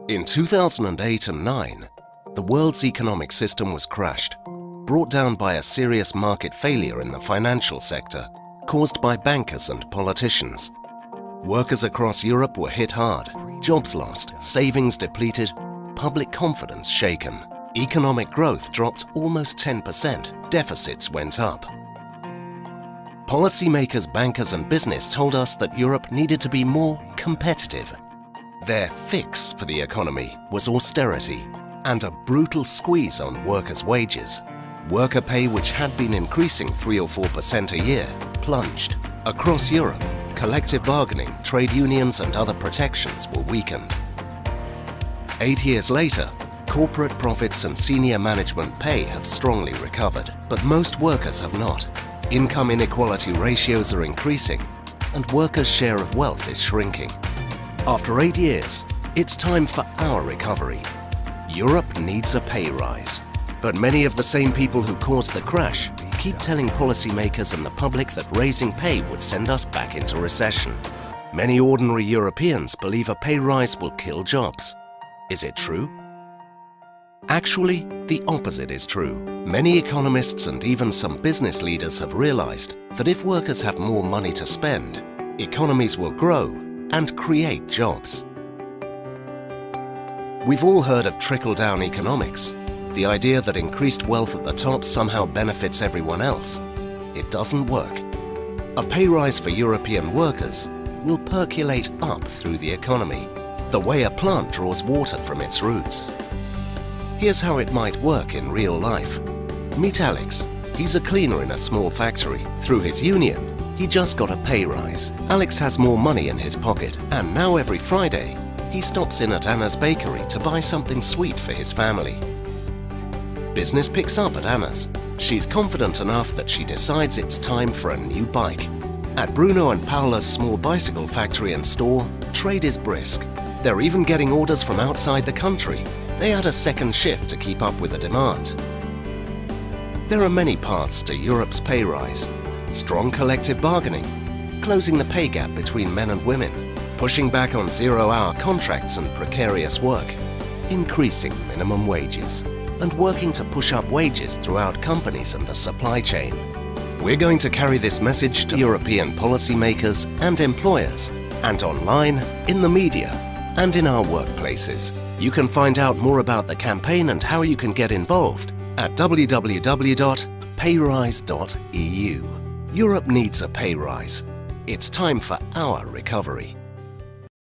In 2008 and 9, the world's economic system was crashed, brought down by a serious market failure in the financial sector, caused by bankers and politicians. Workers across Europe were hit hard, jobs lost, savings depleted, public confidence shaken. Economic growth dropped almost 10%, deficits went up. Policymakers, bankers and business told us that Europe needed to be more competitive. Their fix for the economy was austerity and a brutal squeeze on workers' wages. Worker pay, which had been increasing 3 or 4% a year, plunged. Across Europe, collective bargaining, trade unions and other protections were weakened. 8 years later, corporate profits and senior management pay have strongly recovered, but most workers have not. Income inequality ratios are increasing, and workers' share of wealth is shrinking. After 8 years, it's time for our recovery. Europe needs a pay rise. But many of the same people who caused the crash keep telling policymakers and the public that raising pay would send us back into recession. Many ordinary Europeans believe a pay rise will kill jobs. Is it true? Actually, the opposite is true. Many economists and even some business leaders have realized that if workers have more money to spend, economies will grow and create jobs. We've all heard of trickle-down economics, the idea that increased wealth at the top somehow benefits everyone else. It doesn't work. A pay rise for European workers will percolate up through the economy, the way a plant draws water from its roots. Here's how it might work in real life. Meet Alex. He's a cleaner in a small factory. Through his union, he just got a pay rise. Alex has more money in his pocket, and now every Friday, he stops in at Anna's bakery to buy something sweet for his family. Business picks up at Anna's. She's confident enough that she decides it's time for a new bike. At Bruno and Paola's small bicycle factory and store, trade is brisk. They're even getting orders from outside the country. They add a second shift to keep up with the demand. There are many paths to Europe's pay rise. Strong collective bargaining, closing the pay gap between men and women, pushing back on zero-hour contracts and precarious work, increasing minimum wages, and working to push up wages throughout companies and the supply chain. We're going to carry this message to European policymakers and employers, and online, in the media, and in our workplaces. You can find out more about the campaign and how you can get involved at www.payrise.eu. Europe needs a pay rise. It's time for our recovery.